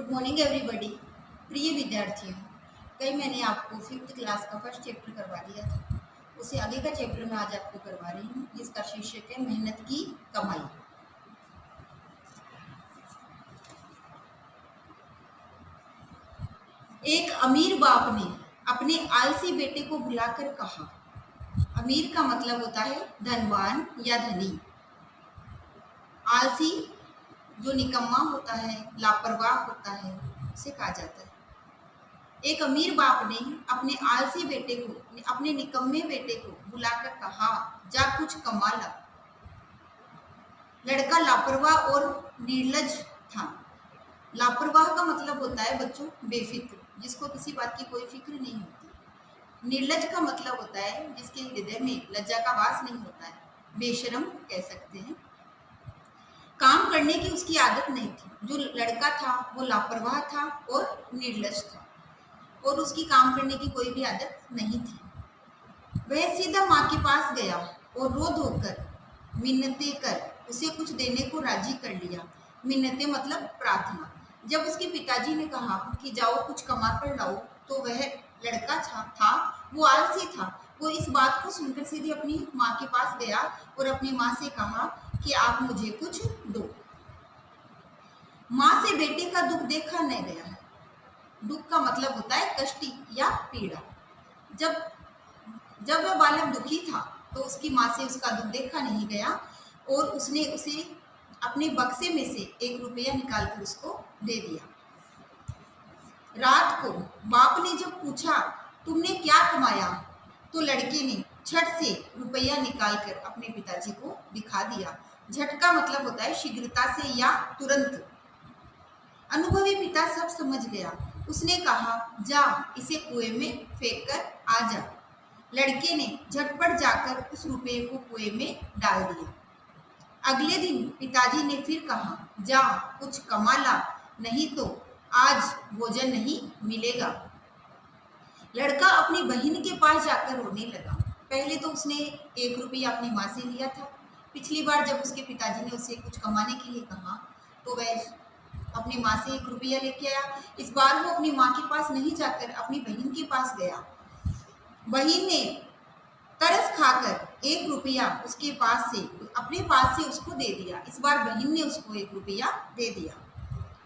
Good morning everybody. प्रिय विद्यार्थियों, कल मैंने आपको 5th क्लास का फर्स्ट चैप्टर करवा दिया था। उससे आगे का चैप्टर मैं आज आपको करवा रही हूँ, जिसका शीर्षक है मेहनत की कमाई। एक अमीर बाप ने अपने आलसी बेटे को बुलाकर कहा। अमीर का मतलब होता है धनवान या धनी। आलसी जो निकम्मा होता है, लापरवाह होता है, उसे कहा जाता है। एक अमीर बाप ने अपने आलसी बेटे को, अपने निकम्मे बेटे को बुलाकर कहा, जा कुछ कमा ला। लड़का लापरवाह और निर्लज था। लापरवाह का मतलब होता है बच्चों बेफिक्र, जिसको किसी बात की कोई फिक्र नहीं होती। निर्लज का मतलब होता है जिसके हृदय में लज्जा का वास नहीं होता है, बेशरम कह सकते हैं। काम करने की उसकी आदत नहीं थी। जो लड़का था वो लापरवाह था और निर्लज था, और उसकी काम करने की कोई भी आदत नहीं थी। वह सीधा माँ के पास गया और रो धोकर मिन्नतें कर उसे कुछ देने को राजी कर लिया। मिन्नतें मतलब प्रार्थना। जब उसके पिताजी ने कहा कि जाओ कुछ कमा कर लाओ, तो वह लड़का था वो आलसी था। वो इस बात को सुनकर सीधे अपनी माँ के पास गया और अपनी माँ से कहा कि आप मुझे कुछ दो। माँ से बेटे का दुख देखा नहीं गया है। दुख का मतलब होता है कष्टी या पीड़ा। जब वह बालक दुखी था तो उसकी माँ से उसका दुख देखा नहीं गया, और उसने उसे अपने बक्से में से 1 रुपया निकालकर उसको दे दिया। रात को बाप ने जब पूछा, तुमने क्या कमाया, तो लड़के ने झट से रुपया निकालकर अपने पिताजी को दिखा दिया। झट का मतलब होता है शीघ्रता से या तुरंत। अनुभवी पिता सब समझ गया। उसने कहा, जा इसे कुएं में फेंक कर आ जा। लड़के ने झटपट जाकर उस रुपये को कुएं में डाल दिया। अगले दिन पिताजी ने फिर कहा, जा कुछ कमा ला, नहीं तो आज भोजन नहीं मिलेगा। लड़का अपनी बहन के पास जाकर रोने लगा। पहले तो उसने 1 रुपया अपनी माँ से लिया था। पिछली बार जब उसके पिताजी ने उसे कुछ कमाने के लिए कहा तो वह अपनी माँ से 1 रुपया लेके आया। इस बार वो अपनी माँ के पास नहीं जाकर अपनी बहन के पास गया। बहन ने तरस खाकर 1 रुपया उसके पास से, अपने पास से उसको दे दिया। इस बार बहन ने उसको 1 रुपया दे दिया।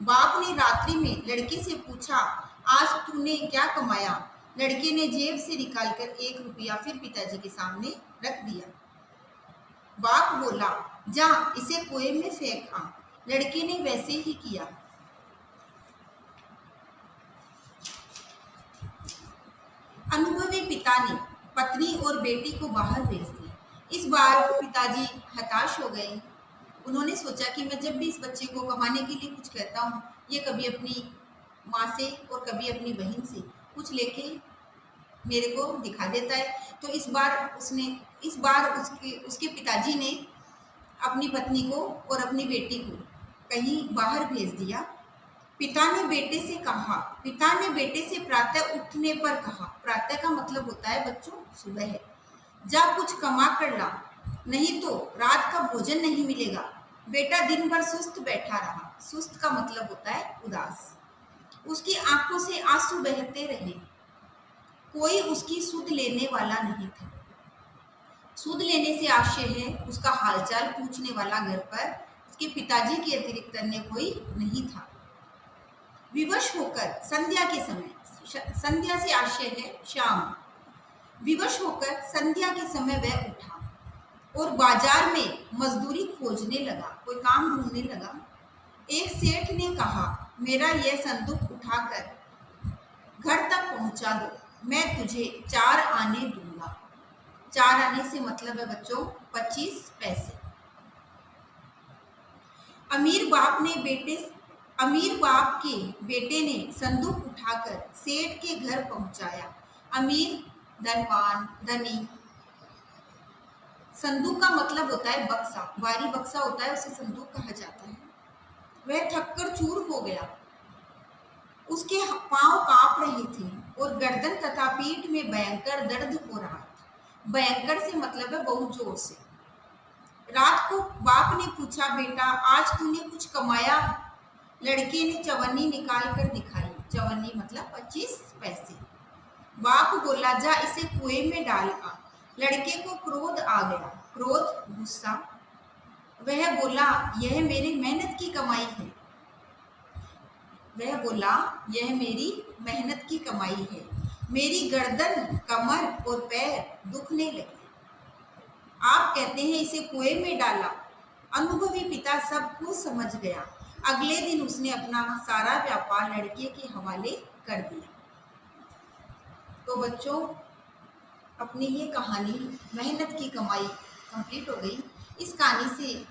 बाप ने रात्रि में लड़के से पूछा, आज तूने क्या कमाया? लड़के ने जेब से निकालकर 1 रुपया फिर पिताजी के सामने रख दिया। बाप बोला, जा इसे कुएं में फेंक आ। लड़के ने वैसे ही किया। अनुभवी पिता ने पत्नी और बेटी को बाहर भेज दिया। इस बार पिताजी हताश हो गए। उन्होंने सोचा कि मैं जब भी इस बच्चे को कमाने के लिए कुछ कहता हूँ, ये कभी अपनी माँ से और कभी अपनी बहन से कुछ लेके मेरे को दिखा देता है। तो इस बार उसके पिताजी ने अपनी पत्नी को और अपनी बेटी को कहीं बाहर भेज दिया। पिता ने बेटे से प्रातः उठने पर कहा। प्रातः का मतलब होता है बच्चों सुबह है। जा कुछ कमा कर ला, नहीं तो रात का भोजन नहीं मिलेगा। बेटा दिन भर सुस्त बैठा रहा। सुस्त का मतलब होता है उदास। उसकी आंखों से आंसू बहते रहे। कोई उसकी सुध लेने वाला नहीं था। सुध लेने से आशय है उसका हालचाल पूछने वाला घर पर उसके पिताजी के अतिरिक्त अन्य कोई नहीं था। विवश होकर संध्या के समय, संध्या से आशय है शाम। विवश होकर संध्या के समय वह उठा और बाजार में मजदूरी खोजने लगा, कोई काम ढूंढने लगा। एक सेठ ने कहा, मेरा यह संदूक उठाकर घर तक पहुंचा दो, मैं तुझे 4 आने दूंगा। 4 आने से मतलब है बच्चों 25 पैसे। अमीर बाप के बेटे ने संदूक उठाकर सेठ के घर पहुंचाया। अमीर धनवान धनी। संदूक का मतलब होता है बक्सा, भारी बक्सा होता है, उसे संदूक कहा जाता है। वह थककर चूर हो गया। उसके पांव कांप रहे थे और गर्दन तथा पीठ में भयंकर दर्द हो रहा था। भयंकर से मतलब है बहुत जोर से। रात को बाप ने पूछा, बेटा आज तूने कुछ कमाया? लड़के ने चवन्नी निकाल कर दिखाई। चवन्नी मतलब 25 पैसे। बाप बोला, जा इसे कुएं में डाल आ। लड़के को क्रोध आ गया। क्रोध गुस्सा। वह बोला, यह मेरी मेहनत की कमाई है। वह बोला, यह मेरी मेहनत की कमाई है। मेरी गर्दन, कमर और पैर दुखने लगे। आप कहते हैं इसे कुएं में डाला। अनुभवी पिता सब कुछ समझ गया। अगले दिन उसने अपना सारा व्यापार लड़के के हवाले कर दिया। तो बच्चों, अपनी ये कहानी मेहनत की कमाई कंप्लीट हो गई। इस कहानी से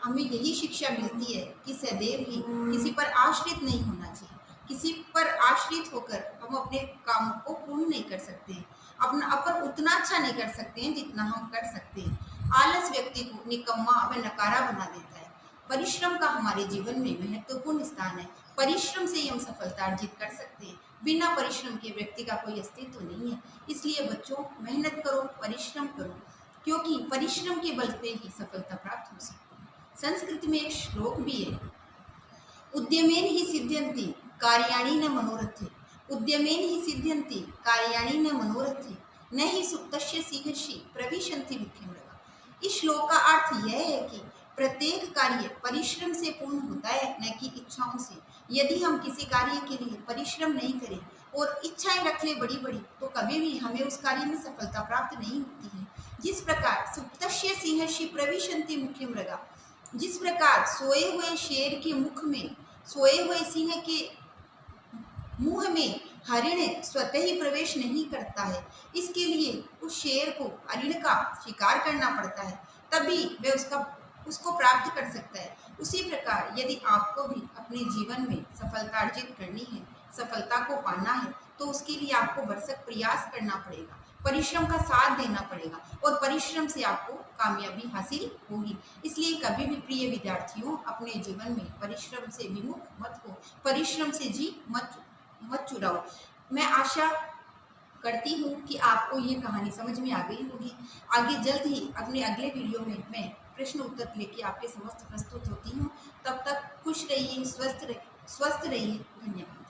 हमें यही शिक्षा मिलती है कि सदैव ही किसी पर आश्रित नहीं होना चाहिए। किसी पर आश्रित होकर हम अपने काम को पूर्ण नहीं कर सकते, अपना अपन उतना अच्छा नहीं कर सकते हैं जितना हम कर सकते हैं। आलस व्यक्ति को निकम्मा व नकारा बना देता है। परिश्रम का हमारे जीवन में महत्वपूर्ण स्थान है। परिश्रम से ही हम सफलता अर्जित कर सकते हैं। बिना परिश्रम के व्यक्ति का कोई अस्तित्व नहीं है। इसलिए बच्चों, मेहनत करो, परिश्रम करो, क्योंकि परिश्रम के बल पे ही सफलता प्राप्त हो सकती है। संस्कृत में एक श्लोक भी है, उद्यमेन ही सिद्ध्यन्ति कार्याणि न मनोरथे। उद्यमेन ही सिद्ध्यन्ति कार्याणि न मनोरथे, न ही सुप्तस्य सिंहर्षि प्रविशन्ति विक्रमृगा। इस श्लोक का अर्थ यह है कि प्रत्येक कार्य परिश्रम से पूर्ण होता है, न कि इच्छाओं से। यदि हम किसी कार्य के लिए परिश्रम नहीं करें और इच्छाएं रख ले बड़ी बड़ी, तो कभी भी हमें उस कार्य में सफलता प्राप्त नहीं होती है। जिस प्रकार सुप्तस्य सिंहर्षि प्रविशन्ति मुख्यमृगा, जिस प्रकार सोए हुए शेर के मुख में, सोए हुए सिंह के मुंह में हरिण स्वतः ही प्रवेश नहीं करता है। इसके लिए उस शेर को हरिण का शिकार करना पड़ता है, तभी वह उसको प्राप्त कर सकता है। उसी प्रकार यदि आपको भी अपने जीवन में सफलता अर्जित करनी है, सफलता को पाना है, तो उसके लिए आपको भरसक प्रयास करना पड़ेगा, परिश्रम का साथ देना पड़ेगा, और परिश्रम से आपको कामयाबी हासिल होगी। इसलिए कभी भी प्रिय विद्यार्थियों, अपने जीवन में परिश्रम से विमुख मत हो, परिश्रम से जी मत चुराओ। मैं आशा करती हूँ कि आपको ये कहानी समझ में आ गई होगी। आगे जल्द ही अपने अगले वीडियो में मैं प्रश्न उत्तर लेके आपके समस्त प्रस्तुत होती हूँ। तब तक खुश रहिए, स्वस्थ रहिए। धन्यवाद।